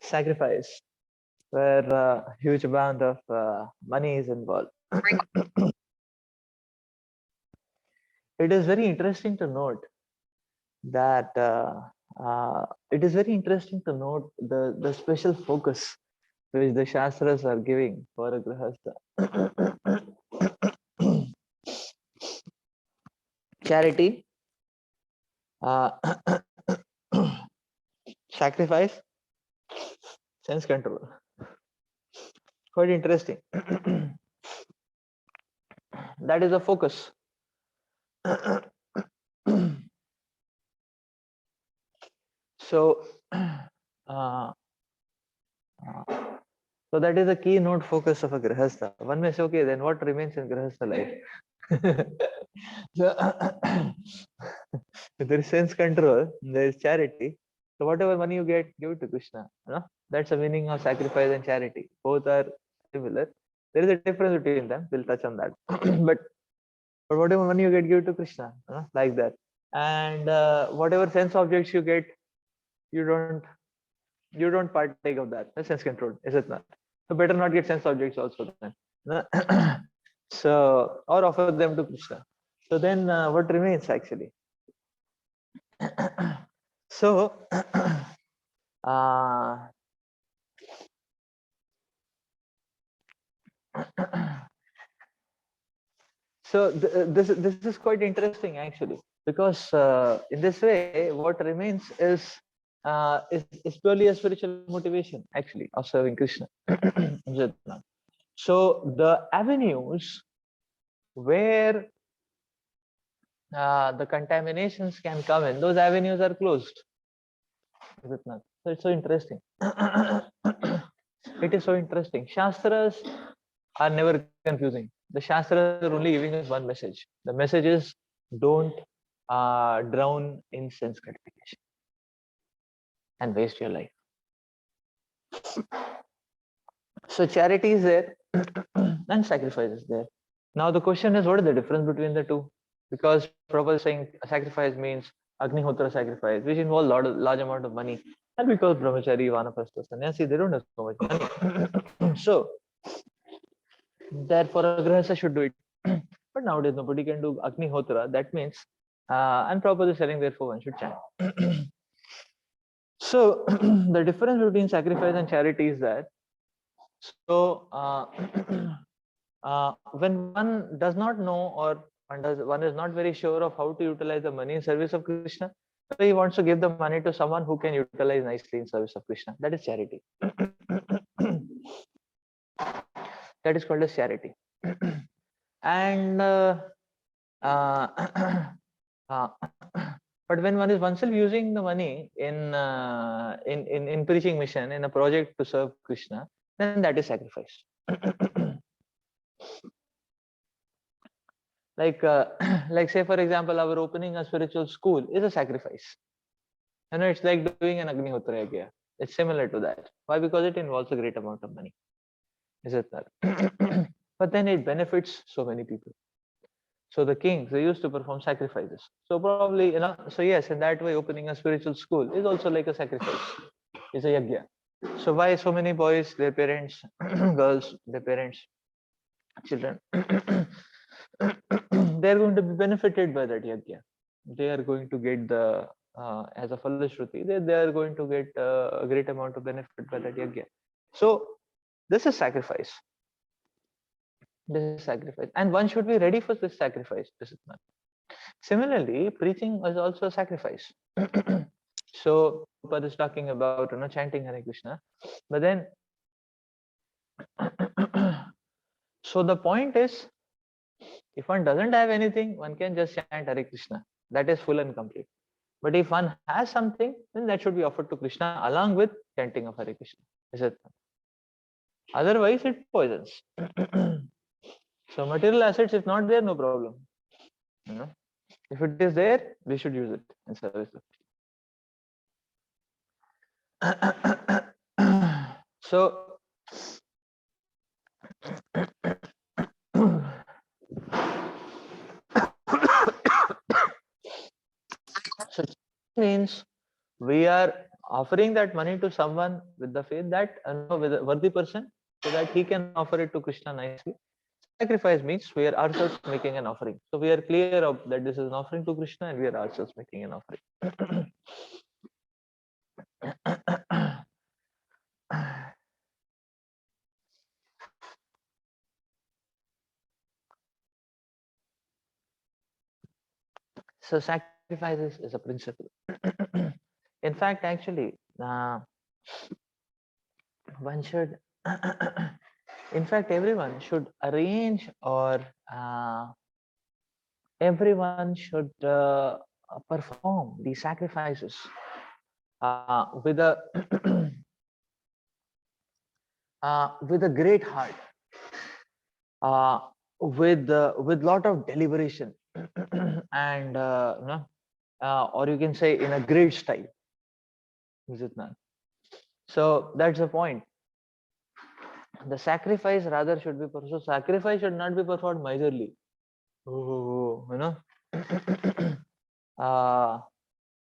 sacrifice, where a huge amount of money is involved. It is very interesting to note that it is very interesting to note the special focus which the Shastras are giving for a Grihastha. Charity, uh, sacrifice, sense control. Quite interesting. That is the focus. So, so that is the keynote focus of a grihastha. One may say, okay, then what remains in grihastha life? So, there is sense control, there is charity. So whatever money you get, give it to Krishna. You know? That's the meaning of sacrifice and charity. Both are similar. There is a difference between them. We'll touch on that. but whatever money you get, give it to Krishna. You know? Like that. And whatever sense objects you get, you don't partake of that. That's sense control, is it not? So better not get sense objects also then. So, or offer them to Krishna. So then what remains actually? So so this is quite interesting actually, because in this way what remains is purely a spiritual motivation actually of serving Krishna. So the avenues where the contaminations can come in, those avenues are closed. Is it not? So it's so interesting. It is so interesting. Shastras are never confusing. The Shastras are only giving us one message. The message is don't drown in sense gratification and waste your life. So charity is there and sacrifice is there. Now the question is, what is the difference between the two? Because Prabhupada is saying sacrifice means Agnihotra sacrifice, which involves large amount of money. And because brahmachari, vanaprastha, sannyasi, they don't have so much money. So therefore a grihastha should do it. But nowadays nobody can do Agnihotra. That means and Prabhupada is telling therefore one should chant. So the difference between sacrifice and charity is that so when one does not know, or one is not very sure of how to utilize the money in service of Krishna, so he wants to give the money to someone who can utilize nicely in service of Krishna. That is charity. That is called as charity. And but when one is oneself using the money in preaching mission, in a project to serve Krishna, then that is sacrifice. Like like say for example, our opening a spiritual school is a sacrifice. You know, it's like doing an Agnihotra Yagya. It's similar to that. Why? Because it involves a great amount of money. Is it not? But then it benefits so many people. So the kings, they used to perform sacrifices. So probably, you know, so yes, in that way, opening a spiritual school is also like a sacrifice. It's a yagya. So why so many boys, their parents, girls, their parents, children, they're going to be benefited by that yagya. They are going to get the, as a Falashruti, they are going to get a great amount of benefit by that yagya. So this is sacrifice. This is sacrifice. And one should be ready for this sacrifice. This is not. Similarly, preaching is also a sacrifice. So Prabhupada is talking about, you know, chanting Hare Krishna. But then so the point is, if one doesn't have anything, one can just chant Hare Krishna. That is full and complete. But if one has something, then that should be offered to Krishna along with chanting of Hare Krishna. Is it? Otherwise, it poisons. So material assets, if not there, no problem. You know? If it is there, we should use it in service of so so Means we are offering that money to someone with the faith that with a worthy person, so that he can offer it to Krishna nicely. Sacrifice means we are ourselves making an offering. So we are clear of that this is an offering to Krishna and we are ourselves making an offering. So sacrifices is a principle. In fact, actually, one should, in fact, everyone should arrange, or everyone should perform these sacrifices with a with a great heart, uh, with lot of deliberation, and or you can say in a great style. Is it not? So that's the point. The sacrifice rather should be performed. So sacrifice should not be performed miserly. Oh, uh,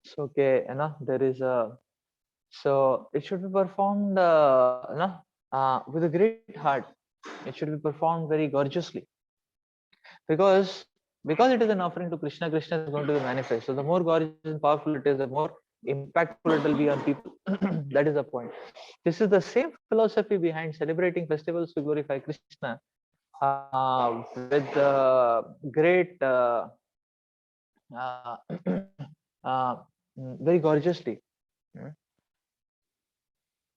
so okay, there is a, so it should be performed, with a great heart. It should be performed very gorgeously, because it is an offering to Krishna. Krishna is going to be manifest. So the more gorgeous and powerful it is, the more impactful it will be on people. That is the point. This is the same philosophy behind celebrating festivals to glorify Krishna, with great, uh, uh, very gorgeously. Mm.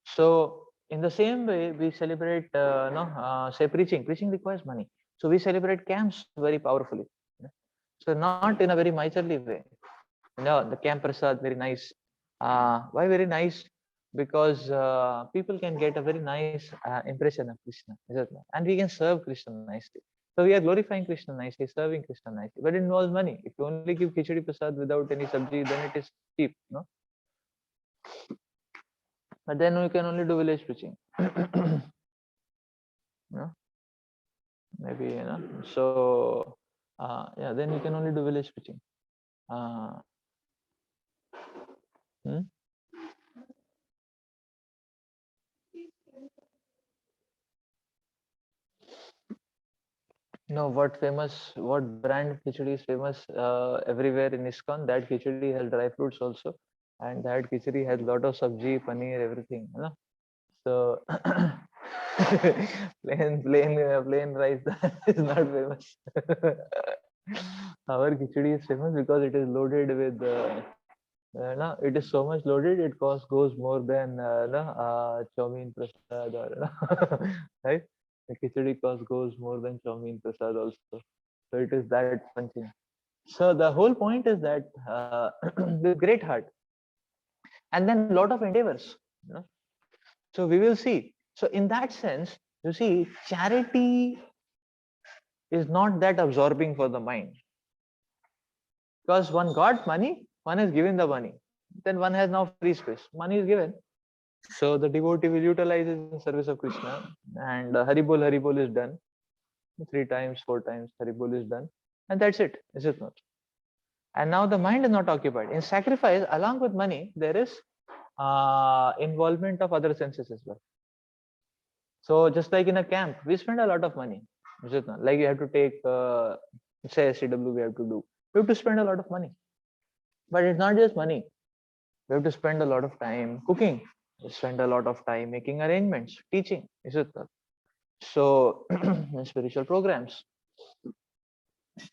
So in the same way, we celebrate, say preaching. Preaching requires money. So we celebrate camps very powerfully. So not in a very miserly way. The camp prasad very nice. Why very nice? Because people can get a very nice impression of Krishna, is it not? And we can serve Krishna nicely. So we are glorifying Krishna nicely, serving Krishna nicely, but it involves money. If you only give khichdi prasad without any sabji, then it is cheap, no? But then we can only do village preaching. No? Maybe, so yeah, then you can only do village preaching. Uh, hmm? No, what brand khichdi is famous everywhere in ISKCON? That khichdi has dry fruits also, and that khichdi has lot of sabji, paneer, everything. So plain rice is not famous. Our khichdi is famous because it is loaded with. No, it is so much loaded. It cost goes more than chowmein prasad, or right. The khichdi cost goes more than chowmein prasad also. So it is that punching. So the whole point is that with great heart, and then lot of endeavors. You know? So we will see. So in that sense, you see, charity is not that absorbing for the mind, because one got money, one is given the money, then one has now free space. Money is given, so the devotee will utilize it in service of Krishna, and Haribol is done 3 times, 4 times. Haribol is done, and that's it. Is it not? And now the mind is not occupied. In sacrifice, along with money, there is involvement of other senses as well. So just like in a camp, we spend a lot of money. Is it not? Like you have to take, say SCW, we have to do. We have to spend a lot of money. But it's not just money. We have to spend a lot of time cooking. We spend a lot of time making arrangements, teaching. Is it not? So spiritual programs.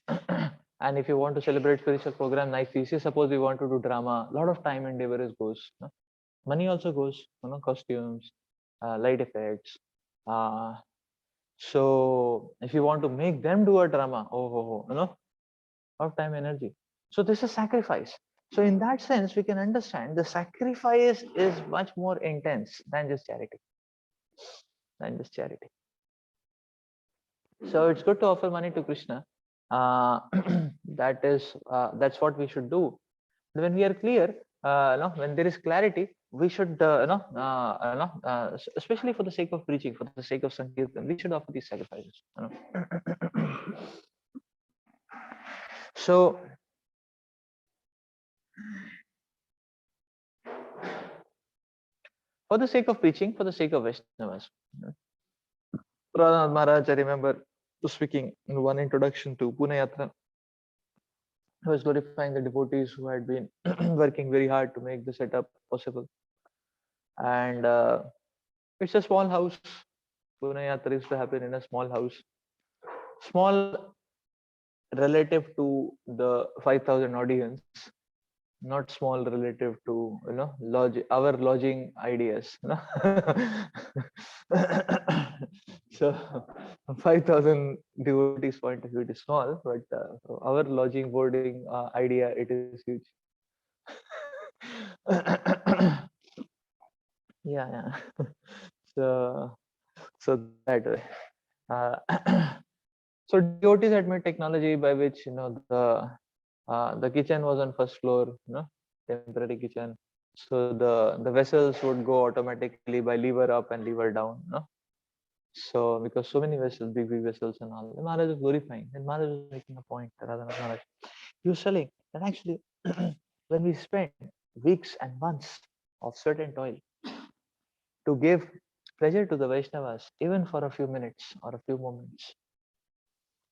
And if you want to celebrate spiritual program nicely, say suppose we want to do drama, a lot of time and labor goes. No? Money also goes, costumes, light effects. Uh, so if you want to make them do a drama, lot of time, energy. So this is sacrifice. So in that sense, we can understand the sacrifice is much more intense than just charity. Than just charity. So it's good to offer money to Krishna. That's what we should do. When we are clear, when there is clarity, we should, especially for the sake of preaching, for the sake of Sankirtan, we should offer these sacrifices. So for the sake of preaching, for the sake of Vaishnavas. Radhanath Maharaj, I remember, was speaking in one introduction to Pune Yatra. He was glorifying the devotees who had been working very hard to make the setup possible. And it's a small house. Pune Yatra used to happen in a small house. Small relative to the 5,000 audience, not small relative to our lodging ideas. So 5,000 devotees point of view, it is small, but our lodging boarding idea, it is huge. Yeah. So that way. Uh, so devotees had made technology by which the kitchen was on first floor, temporary kitchen. So the vessels would go automatically by lever up and lever down. So because so many vessels, big vessels and all, the Maharaj was glorifying. And Maharaj was making a point. Radhanath Maharaj, he was telling that actually when we spend weeks and months of sweat and toil to give pleasure to the Vaishnavas, even for a few minutes or a few moments,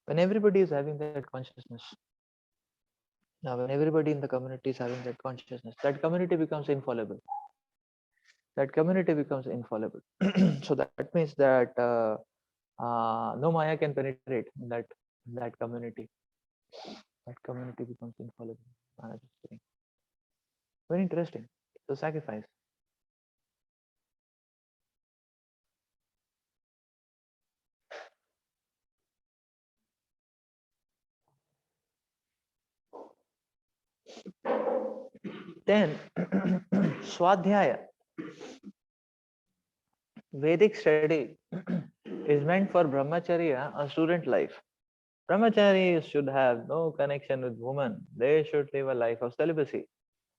when everybody is having that consciousness, now when everybody in the community is having that consciousness, that community becomes infallible. That community becomes infallible. So that means that no Maya can penetrate that community. That community becomes infallible. Very interesting. So sacrifice. Then Swadhyaya, Vedic study is meant for brahmacharya or student life. Brahmacharis should have no connection with women. They should live a life of celibacy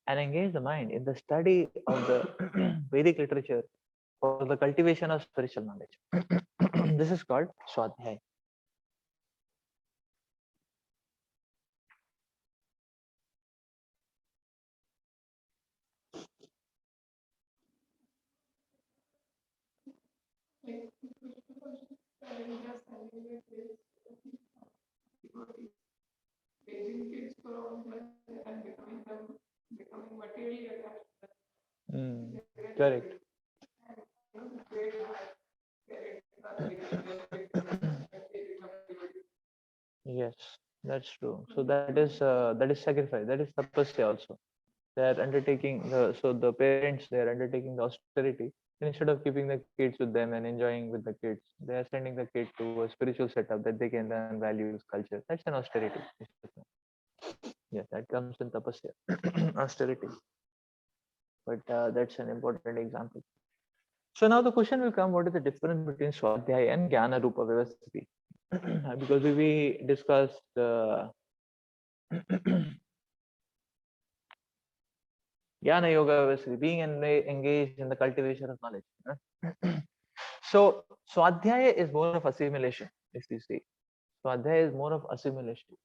and engage the mind in the study of the Vedic literature for the cultivation of spiritual knowledge. This is called Swadhyaya. Correct. Yes, that's true. So that is sacrifice. That is tapasya also. They are undertaking the parents, they are undertaking the austerity. And instead of keeping the kids with them and enjoying with the kids, they are sending the kid to a spiritual setup that they can learn values, culture. That's an austerity. Yeah, that comes in tapasya, austerity. But that's an important example. So now the question will come: what is the difference between Swadhyaya and Jnana Rupa Vyavasthiti? Because we discussed Jnana Yoga Vyavasthiti, being engaged in the cultivation of knowledge. So Swadhyaya is more of assimilation, if you see. Swadhyaya is more of assimilation.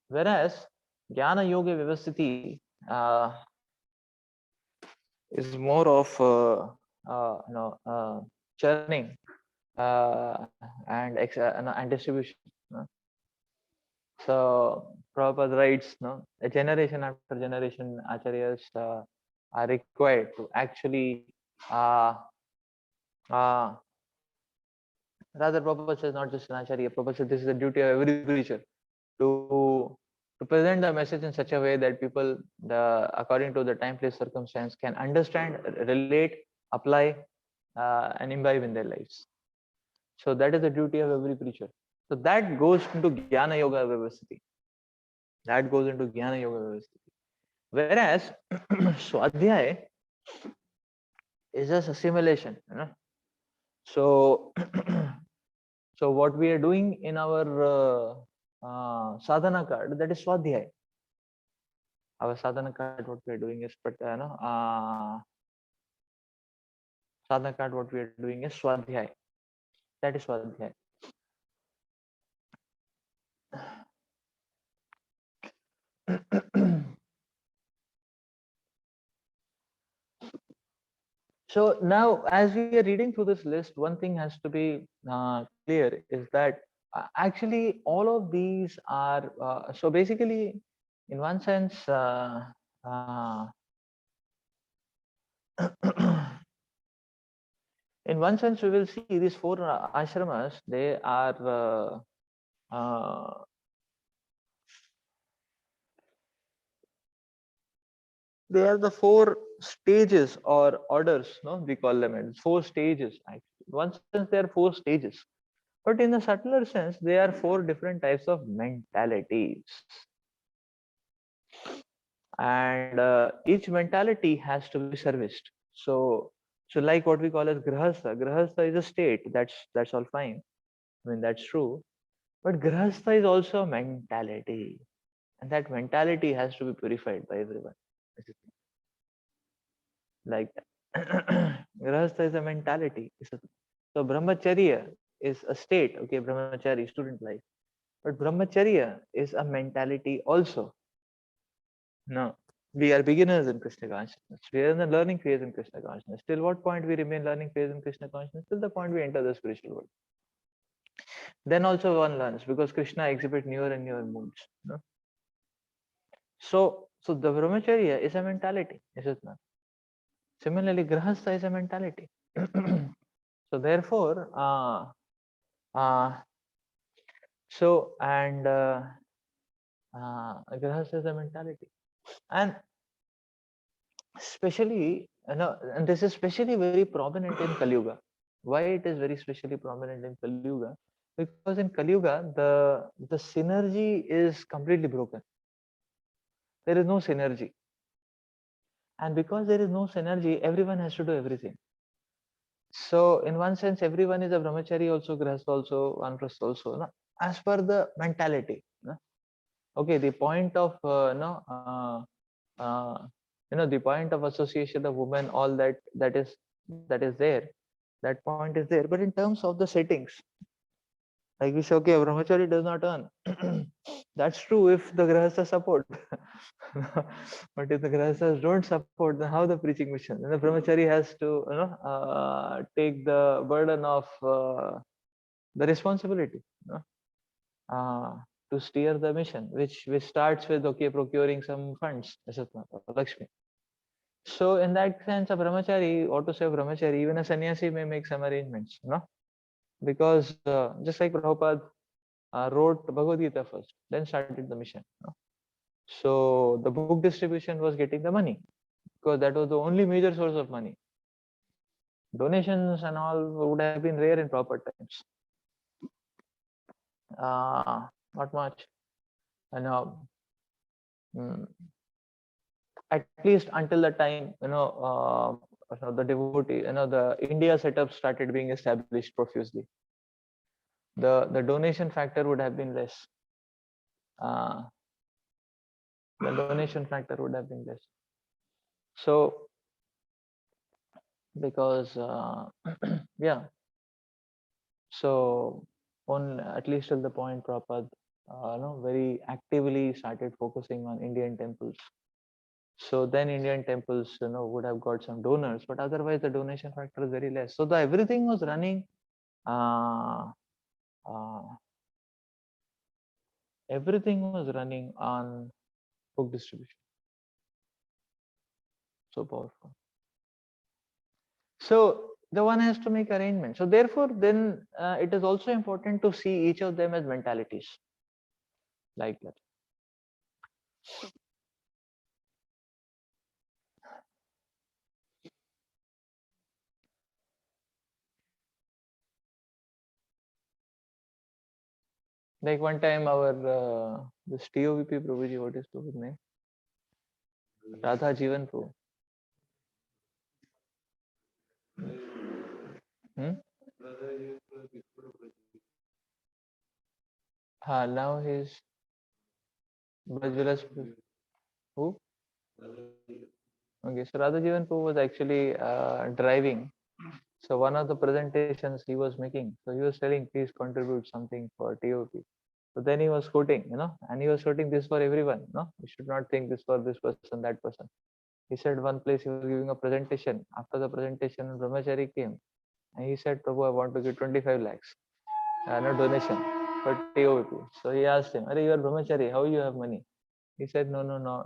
Whereas Jnana Yoga Vyavasthiti is more of churning and distribution. So Prabhupada writes, a generation after generation, acharyas are required to actually rather Prabhupada says not just an acharya. Prabhupada says this is the duty of every preacher to present the message in such a way that people, according to the time, place, circumstance, can understand, relate, apply, and imbibe in their lives. So that is the duty of every preacher. So that goes into Jnana Yoga Vyavasthiti. That goes into Jnana Yoga Vyavasthiti. Whereas Swadhyaya is just assimilation. So so what we are doing in our sadhana card, that is Swadhyaya. Our sadhana card, what we are doing is sadhana card, what we are doing is Swadhyaya. That is Swadhyaya. So now, as we are reading through this list, one thing has to be clear is that actually all of these are so basically, in one sense, uh, in one sense, we will see these four ashramas. Uh, they are the four stages or orders. No, we call them as four stages. Actually, in one sense, they are four stages. But in a subtler sense, they are four different types of mentalities. And each mentality has to be serviced. So like what we call as grahastha is a state. That's all fine. I mean, that's true. But grahastha is also a mentality. And that mentality has to be purified by everyone. Like grahastha is a mentality. So brahmacharya is a state. Okay, brahmachari, student life. But brahmacharya is a mentality also. No, we are beginners in Krishna consciousness. We are in the learning phase in Krishna consciousness. Till what point we remain learning phase in Krishna consciousness? Till the point we enter the spiritual world. Then also one learns because Krishna exhibit newer and newer moods. No? So the brahmacharya is a mentality, is it not? Similarly, grahastha is a mentality. So therefore, uh, so and grahastha is a mentality, and especially, and this is especially very prominent in Kali Yuga. Why it is very specially prominent in Kali Yuga? Because in Kali Yuga, the synergy is completely broken. There is no synergy, and because there is no synergy, everyone has to do everything. So in one sense, everyone is a brahmachari also, grahastha also, vanprastha also, no? As per the mentality. No? Okay, the point of no, uh, the point of association of women, all that is there. That point is there. But in terms of the settings, like we say, okay, brahmachari does not earn. That's true if the grahastha support. But if the grahasthas don't support, then how the preaching mission? Then the brahmachari has to take the burden of the responsibility, uh, to steer the mission, which starts with, okay, procuring some funds, etc. Lakshmi. So in that sense, a brahmachari, or to say brahmachari, even a sannyasi may make some arrangements, because just like Prabhupada wrote Bhagavad Gita first, then started the mission. So the book distribution was getting the money because that was the only major source of money. Donations and all would have been rare in proper times. Not much. And at least until the time, the devotee, the India setup started being established profusely. The donation factor would have been less. Uh, the donation factor would have been less. So because yeah, so on at least till the point Prabhupada very actively started focusing on Indian temples. So then Indian temples would have got some donors, but otherwise the donation factor is very less. So the everything was running. Uh, uh, Everything was running on book distribution. So powerful. So the one has to make arrangements. So therefore, then it is also important to see each of them as mentalities like that. Like one time, our this TOVP Prabhuji, what is his name? Radha Jivan Prabhu. Hmm? Now he's Brajvilas. Who? Okay, so Radha Jivan Prabhu was actually driving. So one of the presentations he was making, so he was telling, please contribute something for TOP. So then he was quoting, and he was quoting this for everyone. No, you should not think this for this person, that person. He said one place he was giving a presentation. After the presentation, Brahmachari came and he said, Prabhu, I want to give 25 lakhs, no donation for TOVP. So he asked him, Are you are Brahmachari, how you have money? He said, No, no, no,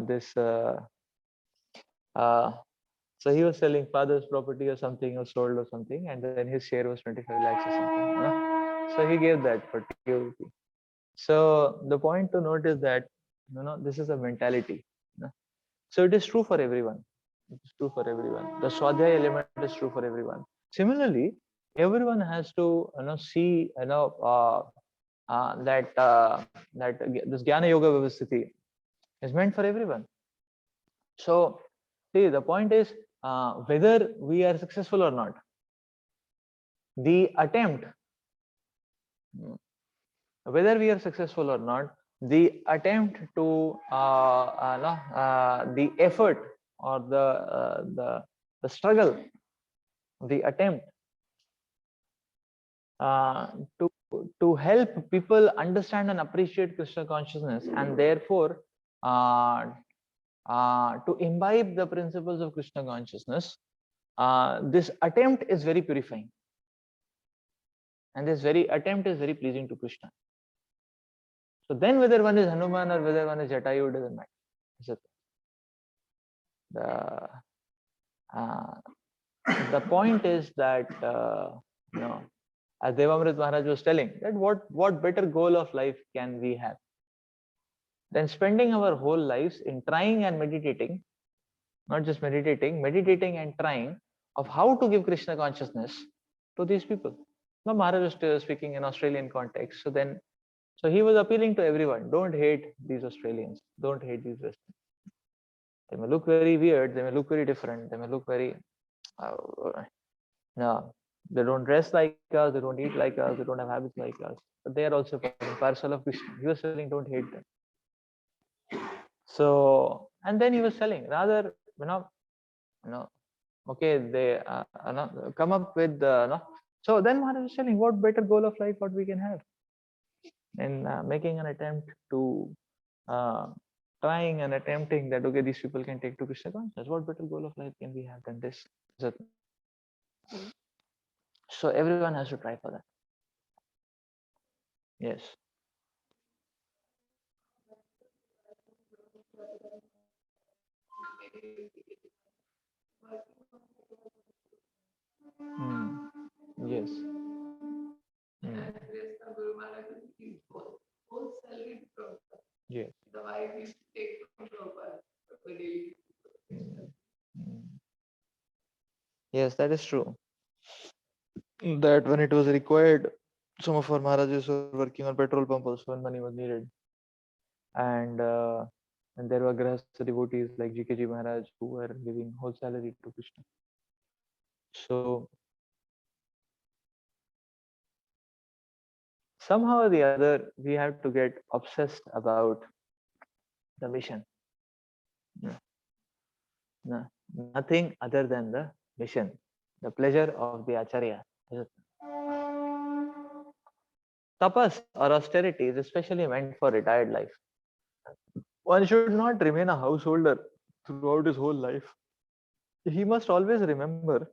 this. So he was selling father's property or something, or sold or something, and then his share was 25 lakhs or something. So he gave that for TOVP. So the point to note is that this is a mentality. So it is true for everyone. It is true for everyone. The Swadhyaya element is true for everyone. Similarly, everyone has to see that this Jnana Yoga Vyavasthiti is meant for everyone. So see, the point is whether we are successful or not. The attempt, whether we are successful or not, the attempt to the effort or the struggle, the attempt to help people understand and appreciate Krishna consciousness, and therefore to imbibe the principles of Krishna consciousness, this attempt is very purifying, and this very attempt is very pleasing to Krishna. So then whether one is Hanuman or whether one is Jatayu doesn't matter. The point is that as Devamrit Maharaj was telling, that what better goal of life can we have than spending our whole lives in trying and meditating, not just meditating and trying of how to give Krishna consciousness to these people. Now Maharaj was speaking in Australian context, so he was appealing to everyone. Don't hate these Australians. Don't hate these Westerners. They may look very weird. They may look very different. They may look very no, they don't dress like us, they don't eat like us, they don't have habits like us. But they are also parcel of Krishna. He was telling, don't hate them. So, and then he was telling, rather, okay, they come up with So then Maharaj was telling, what better goal of life what we can have, and making an attempt to trying and attempting that okay, these people can take to Krishna consciousness. What better goal of life can we have than this? So everyone has to try for that. Yes. Yes. Yes. Yes, that is true. That when it was required, some of our Maharajas were working on petrol pump also when money was needed. And there were Grahastha devotees like GKG Maharaj who were giving whole salary to Krishna. So somehow or the other, we have to get obsessed about the mission. No, nothing other than the mission, the pleasure of the Acharya. Tapas or austerity is especially meant for retired life. One should not remain a householder throughout his whole life. He must always remember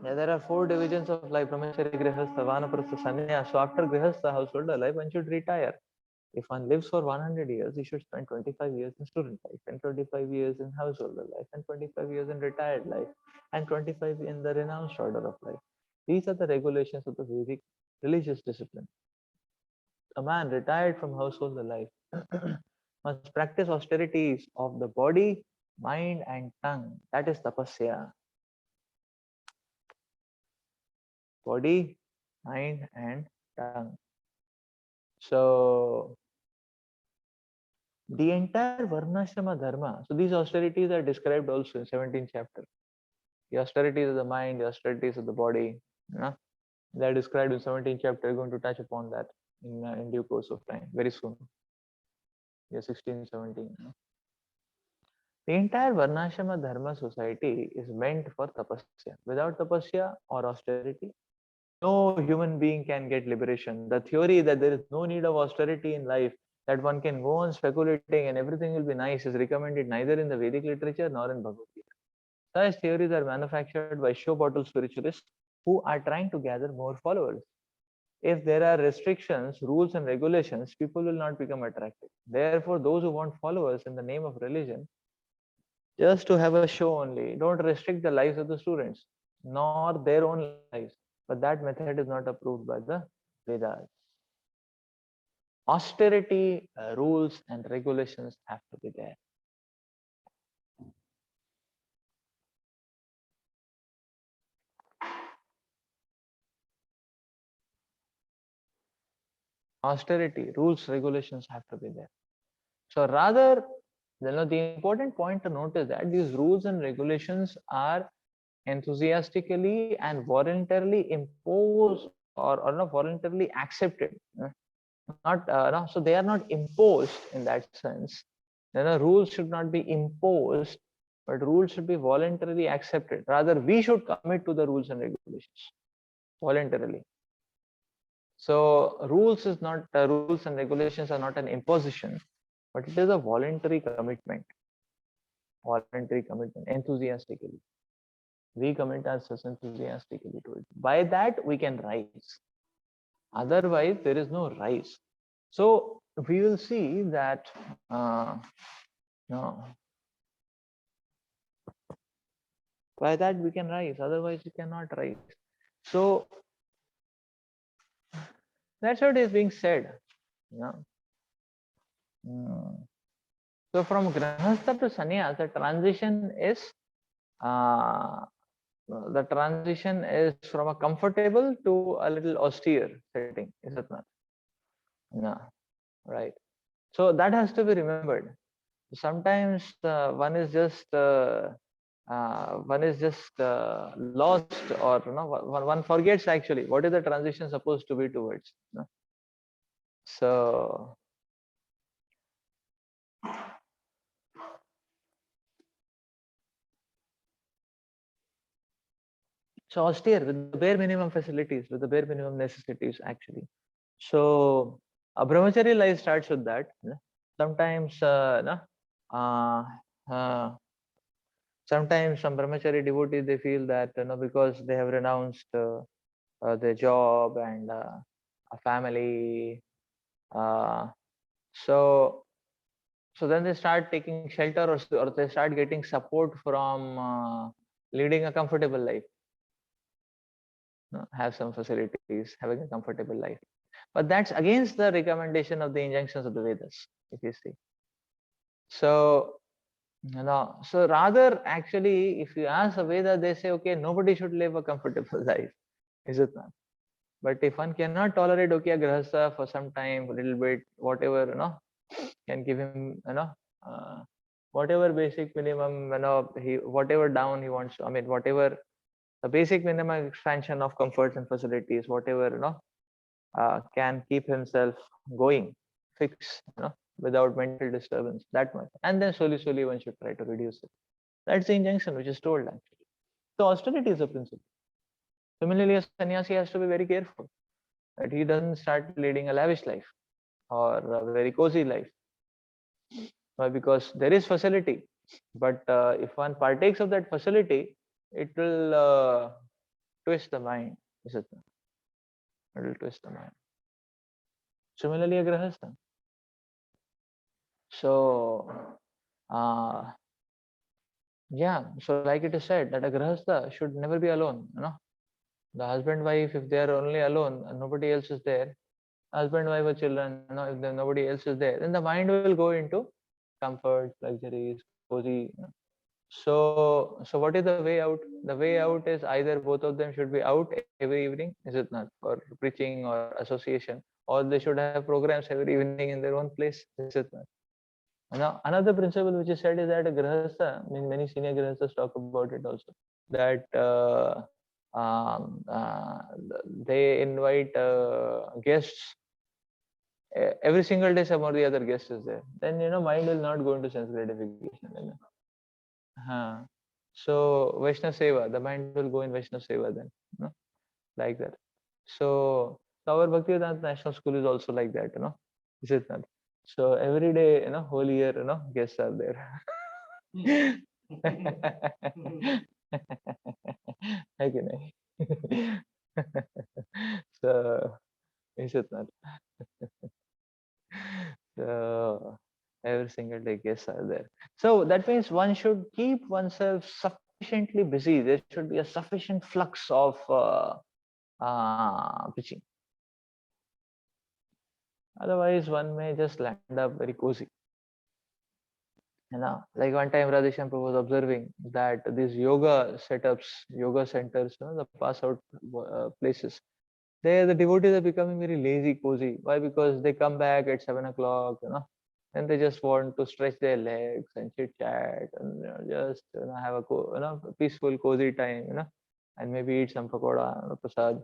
that there are 4 divisions of life: Brahmachari, Grihastha, Vanaprastha, Sannyas. So after Grihastha, householder life, one should retire. If one lives for 100 years, he should spend 25 years in student life, and 25 years in householder life, and 25 years in retired life, and 25 in the renounced order of life. These are the regulations of the Vedic religious discipline. A man retired from householder life must practice austerities of the body, mind, and tongue. That is tapasya. Body, mind, and tongue. So the entire Varnashrama Dharma, so these austerities are described also in 17th chapter. The austerities of the mind, the austerities of the body, they are described in 17th chapter. We're going to touch upon that in due course of time, very soon. Yeah, 16, 17. The entire Varnashrama Dharma society is meant for tapasya. Without tapasya or austerity, no human being can get liberation. The theory that there is no need of austerity in life, that one can go on speculating and everything will be nice is recommended neither in the Vedic literature nor in Bhagavad Gita. Such theories are manufactured by show bottle spiritualists who are trying to gather more followers. If there are restrictions, rules, and regulations, people will not become attractive. Therefore, those who want followers in the name of religion, just to have a show only, don't restrict the lives of the students, nor their own lives. But that method is not approved by the Vedas. Austerity, rules, and regulations have to be there. Austerity, rules, regulations have to be there. So rather, the important point to note is that these rules and regulations are enthusiastically and voluntarily imposed or not voluntarily accepted. Not no, so they are not imposed in that sense. Rules should not be imposed, but rules should be voluntarily accepted. Rather, we should commit to the rules and regulations voluntarily. So rules and regulations are not an imposition, but it is a voluntary commitment. Voluntary commitment, enthusiastically. We commit ourselves enthusiastically to it. By that, we can rise. Otherwise, there is no rise. So we will see that no, by that we can rise. Otherwise, we cannot rise. So that's what is being said. Yeah. So from grahastha to sannyas, the transition is from a comfortable to a little austere setting, is it not? Yeah, right. So that has to be remembered. Sometimes one is just lost, or one forgets actually what is the transition supposed to be towards. So austere with the bare minimum facilities, with the bare minimum necessities actually. So a brahmachari life starts with that. Sometimes sometimes some brahmachari devotees, they feel that because they have renounced their job and a family, so then they start taking shelter, or they start getting support from leading a comfortable life. Have some facilities, having a comfortable life. But that's against the recommendation of the injunctions of the Vedas, if you see. So so rather, actually, if you ask a Veda, they say, okay, nobody should live a comfortable life, is it not? But if one cannot tolerate, okay, a grahastha for some time, a little bit, whatever, can give him, whatever basic minimum, whatever down he wants, whatever the basic minimum expansion of comforts and facilities, whatever, can keep himself going, fix, without mental disturbance, that much. And then slowly one should try to reduce it. That's the injunction which is told actually. So austerity is a principle. Similarly, a sannyasi has to be very careful that he doesn't start leading a lavish life or a very cozy life. Why? Because there is facility, but if one partakes of that facility, it will twist the mind, is it not? It will twist the mind. Similarly, a grahastha. So, yeah, so like it is said that a grahastha should never be alone. The husband, wife, if they are only alone and nobody else is there, husband, wife, or children, if nobody else is there, then the mind will go into comfort, luxuries, cozy. So what is the way out? The way out is either both of them should be out every evening, is it not, for preaching or association, or they should have programs every evening in their own place, is it not? Now, another principle which is said is that a grahastha, many senior grahasthas talk about it also, that um, uh, they invite guests every single day. Some or the other guest is there. Then mind will not go into sense gratification. So Vaishnav Seva, the mind will go in Vaishnav Seva then, like that. So our Bhaktivedanta National School is also like that, is it not? So every day, whole year, guests are there. है कि नहीं? So is it not? So every single day guests are there. So that means one should keep oneself sufficiently busy. There should be a sufficient flux of preaching. Otherwise, one may just land up very cozy. Like one time Radheshyam Prabhu was observing that these yoga setups, yoga centers, the pass out places, there the devotees are becoming very lazy, cozy. Why? Because they come back at 7 o'clock, and they just want to stretch their legs and chit chat and just have a peaceful, cozy time, and maybe eat some pakoda, prasad.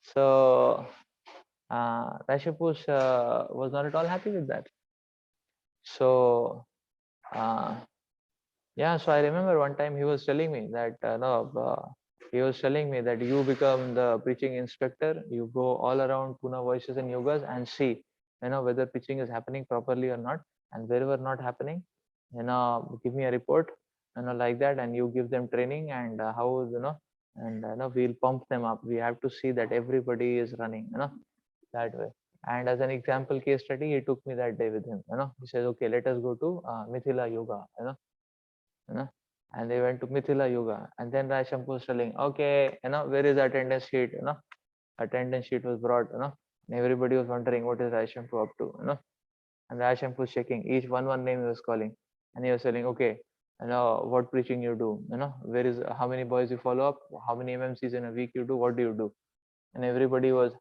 So Rashapush was not at all happy with that. So yeah, so I remember one time he was telling me that he was telling me that you become the preaching inspector. You go all around Pune Voices and Yogas and see, whether preaching is happening properly or not, and wherever not happening, give me a report, like that, and you give them training and how and we'll pump them up. We have to see that everybody is running, that way. And as an example case study, he took me that day with him. He says, okay, let us go to Mithila Yoga. And they went to Mithila Yoga. And then Rashampur was telling, okay, where is the attendance sheet? Attendance sheet was brought, and everybody was wondering what is Rashampur up to, And Rashampur was checking each one name he was calling. And he was telling, okay, what preaching you do, where is how many boys you follow up, how many MMCs in a week you do, what do you do? And everybody was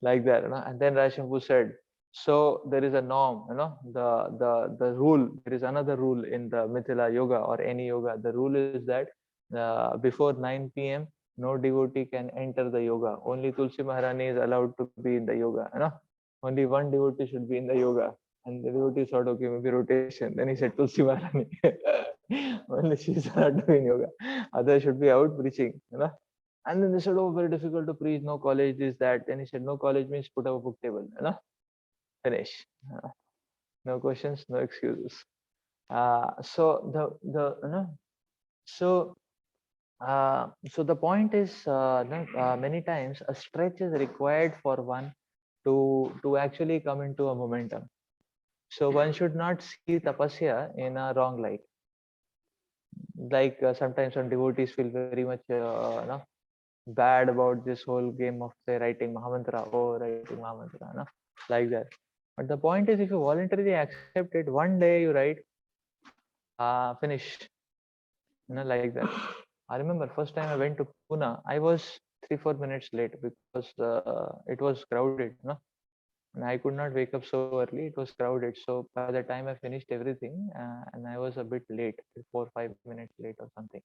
like that, and then Rashampur said, so there is a norm, the rule. There is another rule in the Mithila Yoga or any yoga. The rule is that before 9 p.m. no devotee can enter the yoga. Only Tulsi Maharani is allowed to be in the yoga. Only one devotee should be in the yoga. And the devotee thought, okay, maybe rotation. Then he said, Tulsi Maharani. Only she's allowed to be in yoga. Others should be out preaching. And then they said, oh, very difficult to preach, no college, this, that. Then he said, no college means put up a book table, finish. No questions, no excuses. So so so the point is, many times a stretch is required for one to actually come into a momentum. So one should not see tapasya in a wrong light. Like sometimes some devotees feel very much bad about this whole game of say writing Mahamantra, writing Mahamantra, like that. But the point is, if you voluntarily accept it, one day you write, finish, like that. I remember first time I went to Pune, I was 3-4 minutes late because it was crowded, and I could not wake up so early. It was crowded, so by the time I finished everything, and I was a bit late, 4-5 minutes late or something.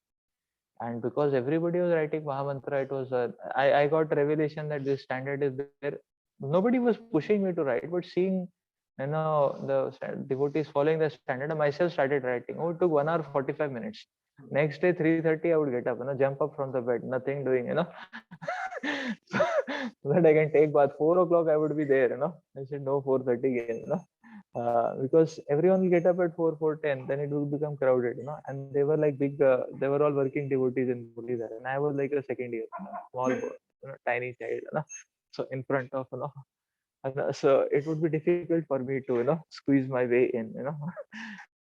And because everybody was writing Mahamantra, it was I got revelation that this standard is there. Nobody was pushing me to write, but seeing the devotees following the standard, I myself started writing. Oh, it took 1 hour 45 minutes. Next day 3:30 I would get up, jump up from the bed, nothing doing, so that I can take bath. 4 o'clock I would be there, I said no 4:30 again, because everyone will get up at 4:10, then it will become crowded, and they were like big, they were all working devotees in Muralidhar, and I was like a second year, small boy, tiny child, so in front of, so it would be difficult for me to, squeeze my way in,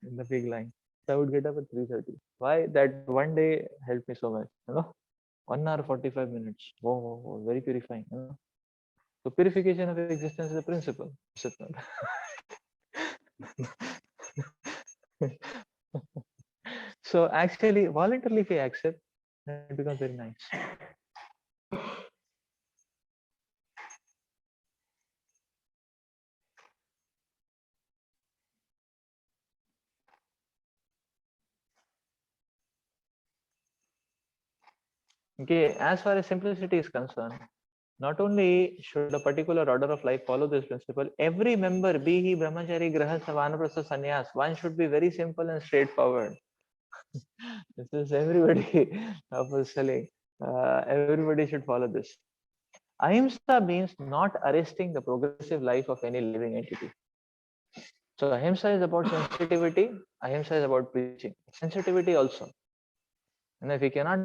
in the big line. So I would get up at 3:30. Why? That one day helped me so much, 1 hour 45 minutes. Oh, very purifying, So purification of existence is a principle. So actually, voluntarily, if we accept, then it becomes very nice. Okay, as far as simplicity is concerned, not only should a particular order of life follow this principle, every member, be he brahmachari, grahastha, vanaprastha, sannyas, one should be very simple and straightforward. This is everybody was telling. Everybody should follow this. Ahimsa means not arresting the progressive life of any living entity. So ahimsa is about sensitivity, ahimsa is about preaching. Sensitivity also. And if we cannot